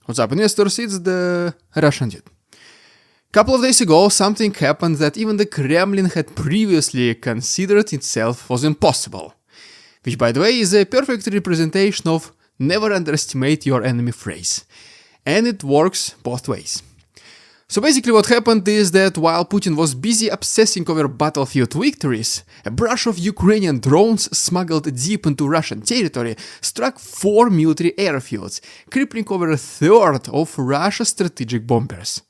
What's up, investors? It's the Russian dude. Couple of days ago, something happened that even the Kremlin had previously considered itself was impossible. Which, by the way, is a perfect representation of never underestimate your enemy phrase. And it works both ways. So basically what happened is that while Putin was busy obsessing over battlefield victories, a barrage of Ukrainian drones smuggled deep into Russian territory struck 4 military airfields, crippling over a third of Russia's strategic bombers.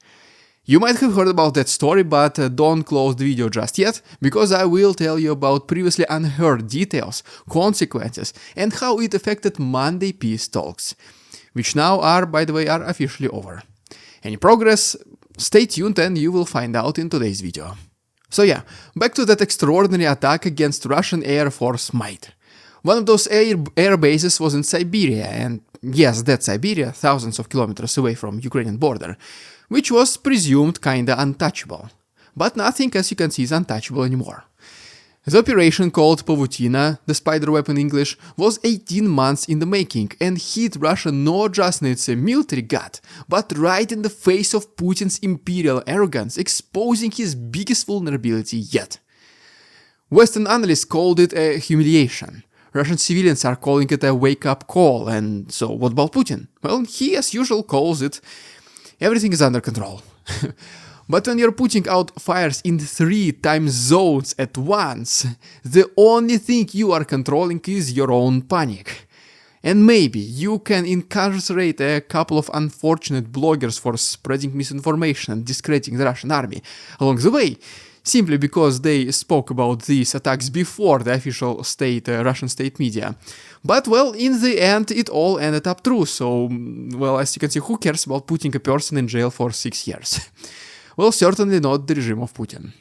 You might have heard about that story, but don't close the video just yet, because I will tell you about previously unheard details, consequences, and how it affected Monday peace talks, which now are, by the way, are officially over. Any progress? Stay tuned and you will find out in today's video. So yeah, back to that extraordinary attack against Russian Air Force might. One of those air bases was in Siberia, and yes, that's Siberia, thousands of kilometers away from Ukrainian border, which was presumed kinda untouchable. But nothing, as you can see, is untouchable anymore. The operation, called Pavutyna, the spider weapon in English, was 18 months in the making and hit Russia not just in its military gut, but right in the face of Putin's imperial arrogance, exposing his biggest vulnerability yet. Western analysts called it a humiliation. Russian civilians are calling it a wake-up call, and so what about Putin? Well, he as usual calls it everything is under control. But when you're putting out fires in 3 time zones at once, the only thing you are controlling is your own panic. And maybe you can incarcerate a couple of unfortunate bloggers for spreading misinformation and discrediting the Russian army along the way, simply because they spoke about these attacks before the official Russian state media. But well, in the end, it all ended up true, so, well, as you can see, who cares about putting a person in jail for 6 years? Well, certainly not the regime of Putin.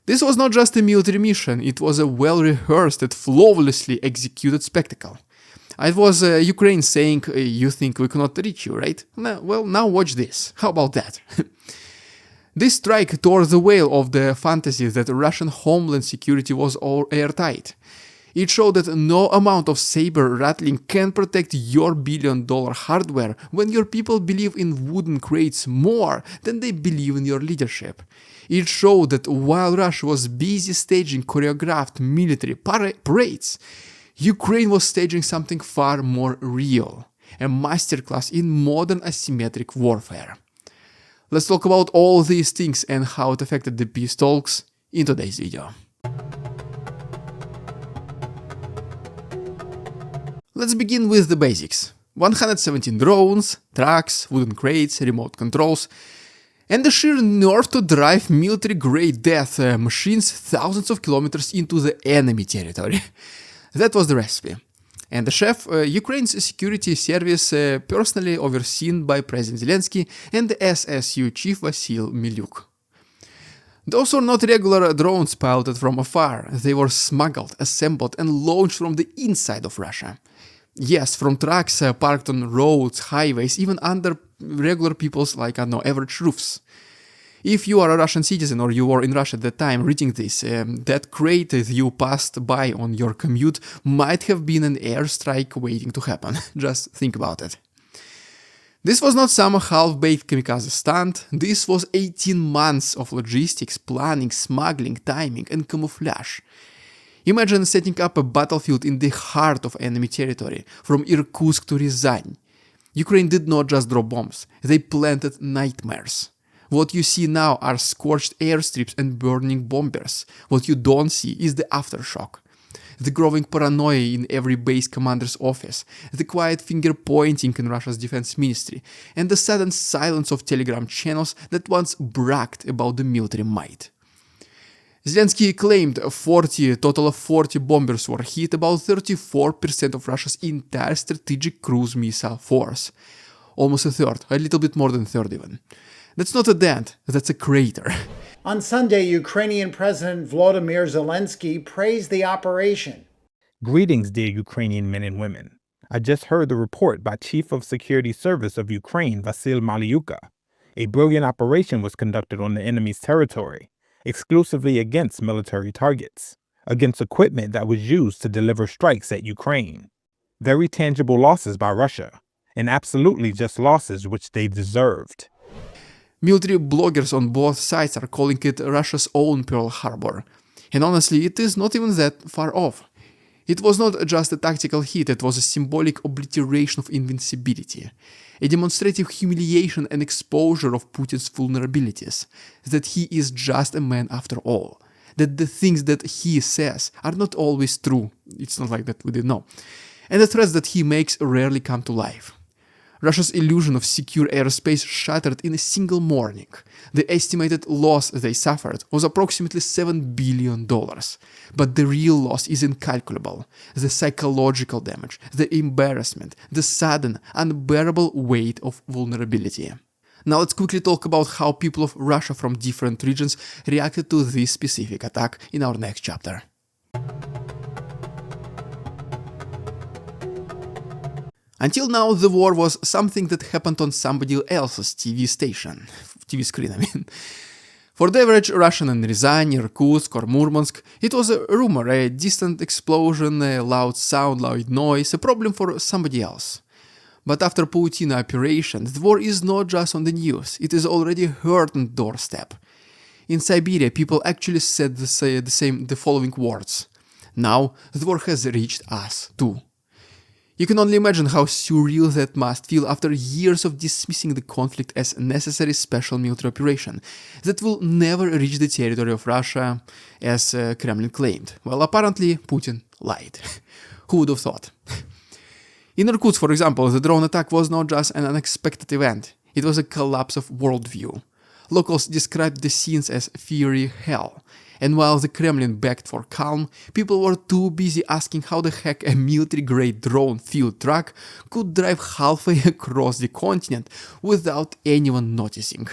This was not just a military mission, it was a well-rehearsed and flawlessly executed spectacle. It was Ukraine saying, you think we cannot reach you, right? Well, now watch this. How about that? This strike tore the veil of the fantasy that Russian homeland security was all airtight. It showed that no amount of saber rattling can protect your billion-dollar hardware when your people believe in wooden crates more than they believe in your leadership. It showed that while Russia was busy staging choreographed military parades, Ukraine was staging something far more real, a masterclass in modern asymmetric warfare. Let's talk about all these things and how it affected the peace talks in today's video. Let's begin with the basics. 117 drones, trucks, wooden crates, remote controls, and the sheer nerve to drive military-grade death machines thousands of kilometers into the enemy territory. That was the recipe. And the chef, Ukraine's security service, personally overseen by President Zelensky and the SSU chief Vasil Milyuk. Those were not regular drones piloted from afar, they were smuggled, assembled and launched from the inside of Russia. Yes, from trucks parked on roads, highways, even under regular people's, average roofs. If you are a Russian citizen or you were in Russia at the time reading this, that crate that you passed by on your commute might have been an airstrike waiting to happen. Just think about it. This was not some half-baked kamikaze stunt, this was 18 months of logistics, planning, smuggling, timing and camouflage. Imagine setting up a battlefield in the heart of enemy territory, from Irkutsk to Ryazan. Ukraine did not just drop bombs, they planted nightmares. What you see now are scorched airstrips and burning bombers. What you don't see is the aftershock. The growing paranoia in every base commander's office, the quiet finger-pointing in Russia's defense ministry, and the sudden silence of Telegram channels that once bragged about the military might. Zelensky claimed a total of 40 bombers were hit, about 34% of Russia's entire strategic cruise missile force. Almost a third, a little bit more than a third even. That's not a dent, that's a crater. On Sunday, Ukrainian President Volodymyr Zelensky praised the operation. Greetings, dear Ukrainian men and women. I just heard the report by Chief of Security Service of Ukraine, Vasil Milyuk. A brilliant operation was conducted on the enemy's territory, exclusively against military targets, against equipment that was used to deliver strikes at Ukraine. Very tangible losses by Russia, and absolutely just losses which they deserved. Military bloggers on both sides are calling it Russia's own Pearl Harbor. And honestly, it is not even that far off. It was not just a tactical hit, it was a symbolic obliteration of invincibility, a demonstrative humiliation and exposure of Putin's vulnerabilities, that he is just a man after all, that the things that he says are not always true, it's not like that we didn't know, and the threats that he makes rarely come to life. Russia's illusion of secure airspace shattered in a single morning. The estimated loss they suffered was approximately $7 billion. But the real loss is incalculable. The psychological damage, the embarrassment, the sudden, unbearable weight of vulnerability. Now let's quickly talk about how people of Russia from different regions reacted to this specific attack in our next chapter. Until now, the war was something that happened on somebody else's TV screen, I mean. For the average Russian in Ryazan, Irkutsk or Murmansk, it was a rumor, a distant explosion, a loud sound, loud noise, a problem for somebody else. But after Pavutyna operation, the war is not just on the news, it is already heard on the doorstep. In Siberia, people actually said the following words: "Now, the war has reached us too." You can only imagine how surreal that must feel after years of dismissing the conflict as a necessary special military operation that will never reach the territory of Russia, as Kremlin claimed. Well, apparently Putin lied. Who would have thought? In Irkutsk, for example, the drone attack was not just an unexpected event, it was a collapse of worldview. Locals described the scenes as fiery hell. And while the Kremlin begged for calm, people were too busy asking how the heck a military-grade drone-filled truck could drive halfway across the continent without anyone noticing.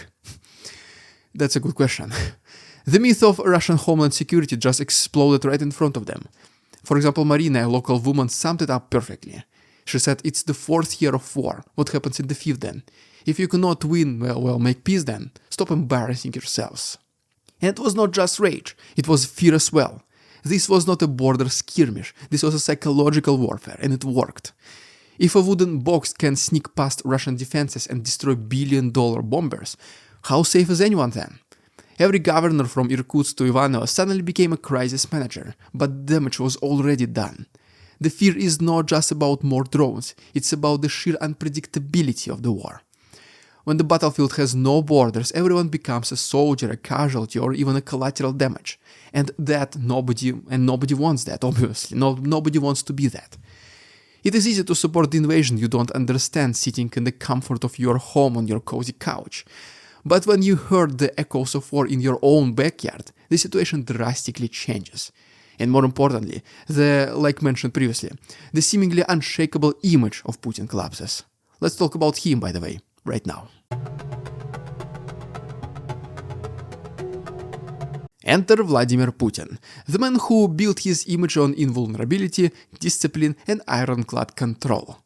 That's a good question. The myth of Russian homeland security just exploded right in front of them. For example, Marina, a local woman, summed it up perfectly. She said, "It's the 4th year of war. What happens in the 5th then? If you cannot win, well, make peace then. Stop embarrassing yourselves." And it was not just rage, it was fear as well. This was not a border skirmish, this was a psychological warfare, and it worked. If a wooden box can sneak past Russian defenses and destroy billion-dollar bombers, how safe is anyone then? Every governor from Irkutsk to Ivanovo suddenly became a crisis manager, but damage was already done. The fear is not just about more drones, it's about the sheer unpredictability of the war. When the battlefield has no borders, everyone becomes a soldier, a casualty, or even a collateral damage. And nobody wants that, obviously. Nobody wants to be that. It is easy to support the invasion you don't understand sitting in the comfort of your home on your cozy couch. But when you heard the echoes of war in your own backyard, the situation drastically changes. And more importantly, like mentioned previously, the seemingly unshakable image of Putin collapses. Let's talk about him, by the way, right now. Enter Vladimir Putin, the man who built his image on invulnerability, discipline, and ironclad control.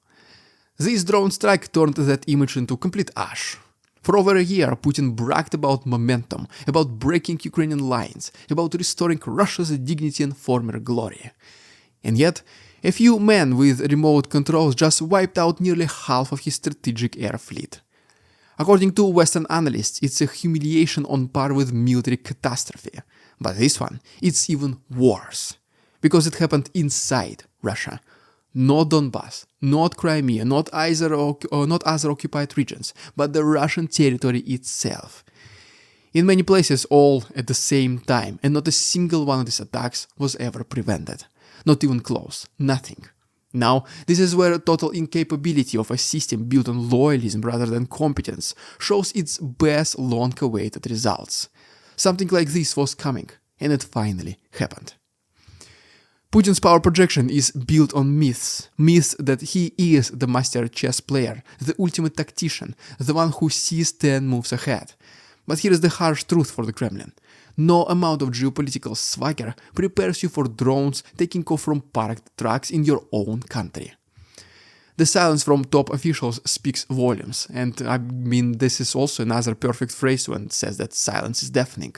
This drone strike turned that image into complete ash. For over a year, Putin bragged about momentum, about breaking Ukrainian lines, about restoring Russia's dignity and former glory. And yet, a few men with remote controls just wiped out nearly half of his strategic air fleet. According to Western analysts, it's a humiliation on par with military catastrophe. But this one, it's even worse. Because it happened inside Russia. Not Donbass, not Crimea, not other occupied regions, but the Russian territory itself. In many places all at the same time, and not a single one of these attacks was ever prevented. Not even close, nothing. Now, this is where a total incapability of a system built on loyalism rather than competence shows its best long-awaited results. Something like this was coming, and it finally happened. Putin's power projection is built on myths that he is the master chess player, the ultimate tactician, the one who sees 10 moves ahead. But here is the harsh truth for the Kremlin. No amount of geopolitical swagger prepares you for drones taking off from parked trucks in your own country. The silence from top officials speaks volumes, and I mean this is also another perfect phrase when it says that silence is deafening.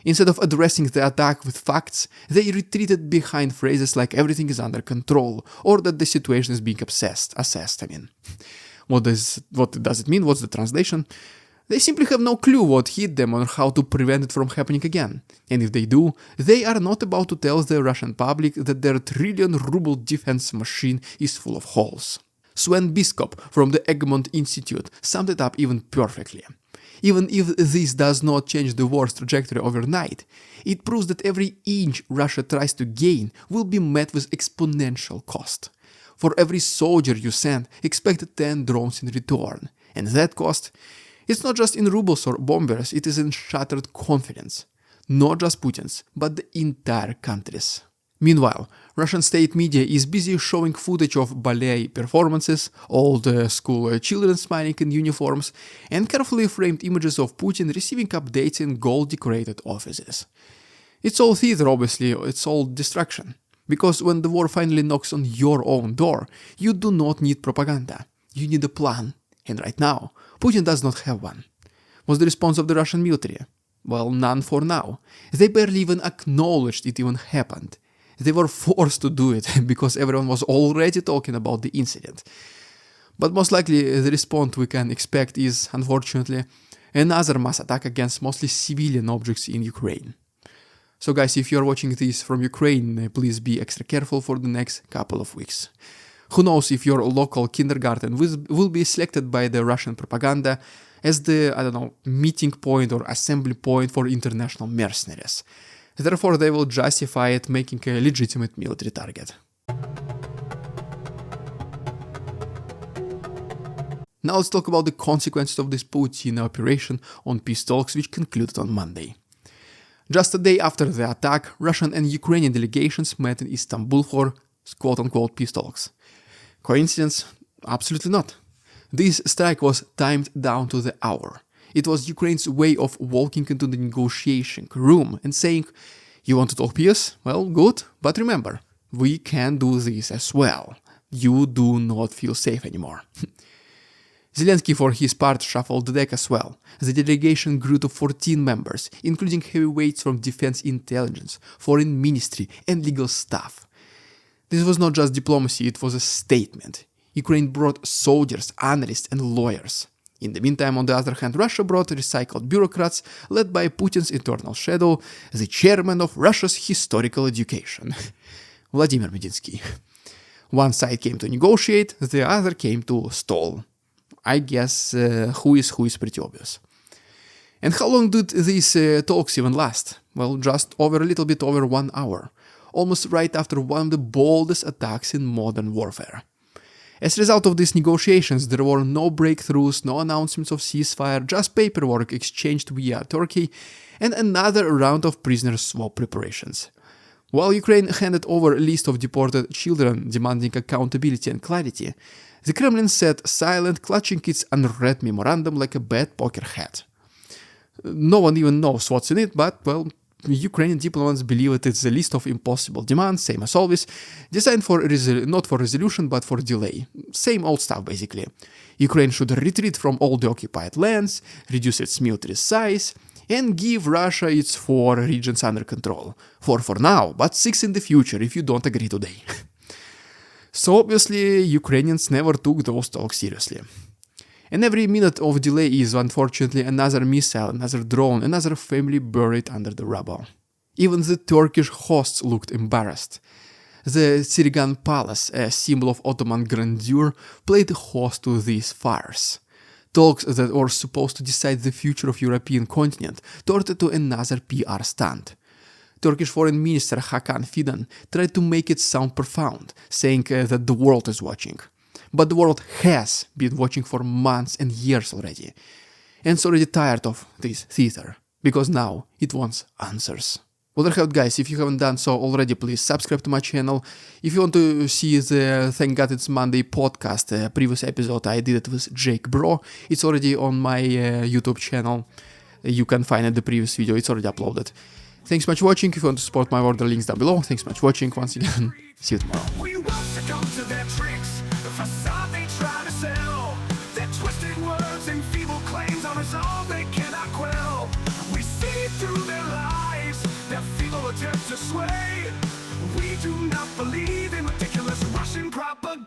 Instead of addressing the attack with facts, they retreated behind phrases like everything is under control, or that the situation is being assessed. What does it mean? What's the translation? They simply have no clue what hit them or how to prevent it from happening again. And if they do, they are not about to tell the Russian public that their trillion-ruble defense machine is full of holes. Sven Biskop from the Egmont Institute summed it up even perfectly. Even if this does not change the war's trajectory overnight, it proves that every inch Russia tries to gain will be met with exponential cost. For every soldier you send, expect 10 drones in return. And that cost? It's not just in rubles or bombers, it is in shattered confidence. Not just Putin's, but the entire country's. Meanwhile, Russian state media is busy showing footage of ballet performances, old school children smiling in uniforms, and carefully framed images of Putin receiving updates in gold-decorated offices. It's all theater, obviously, it's all distraction. Because when the war finally knocks on your own door, you do not need propaganda. You need a plan. And right now, Putin does not have one. Was the response of the Russian military? Well, none for now. They barely even acknowledged it even happened. They were forced to do it because everyone was already talking about the incident. But most likely the response we can expect is, unfortunately, another mass attack against mostly civilian objects in Ukraine. So guys, if you're watching this from Ukraine, please be extra careful for the next couple of weeks. Who knows if your local kindergarten will be selected by the Russian propaganda as the, meeting point or assembly point for international mercenaries. Therefore, they will justify it making a legitimate military target. Now let's talk about the consequences of this Putin operation on peace talks, which concluded on Monday. Just a day after the attack, Russian and Ukrainian delegations met in Istanbul for quote-unquote peace talks. Coincidence? Absolutely not. This strike was timed down to the hour. It was Ukraine's way of walking into the negotiation room and saying, "You want to talk peace? Well, good, but remember, we can do this as well. You do not feel safe anymore." Zelensky, for his part, shuffled the deck as well. The delegation grew to 14 members, including heavyweights from defense intelligence, foreign ministry, and legal staff. This was not just diplomacy, it was a statement. Ukraine brought soldiers, analysts, and lawyers. In the meantime, on the other hand, Russia brought recycled bureaucrats led by Putin's internal shadow, the chairman of Russia's historical education, Vladimir Medinsky. One side came to negotiate, the other came to stall. I guess who is pretty obvious. And how long did these talks even last? Well, just a little bit over 1 hour, almost right after one of the boldest attacks in modern warfare. As a result of these negotiations, there were no breakthroughs, no announcements of ceasefire, just paperwork exchanged via Turkey, and another round of prisoner swap preparations. While Ukraine handed over a list of deported children demanding accountability and clarity, the Kremlin sat silent, clutching its unread memorandum like a bad poker hat. No one even knows what's in it, but, well, Ukrainian diplomats believe it is a list of impossible demands, same as always, designed for not for resolution but for delay. Same old stuff, basically. Ukraine should retreat from all the occupied lands, reduce its military size, and give Russia its 4 regions under control. 4 for now, but 6 in the future if you don't agree today. So obviously, Ukrainians never took those talks seriously. And every minute of delay is, unfortunately, another missile, another drone, another family buried under the rubble. Even the Turkish hosts looked embarrassed. The Tsirigan Palace, a symbol of Ottoman grandeur, played host to this farce. Talks that were supposed to decide the future of European continent turned into another PR stunt. Turkish Foreign Minister Hakan Fidan tried to make it sound profound, saying that the world is watching. But the world has been watching for months and years already. And it's already tired of this theater, because now it wants answers. Well, there you have it, guys. If you haven't done so already, please subscribe to my channel. If you want to see the Thank God It's Monday podcast, previous episode I did it with Jake Bro, it's already on my YouTube channel. You can find the previous video, it's already uploaded. Thanks much for watching. If you want to support my work, the links down below. Thanks much for watching once again. See you tomorrow. To sway. We do not believe in ridiculous Russian propaganda.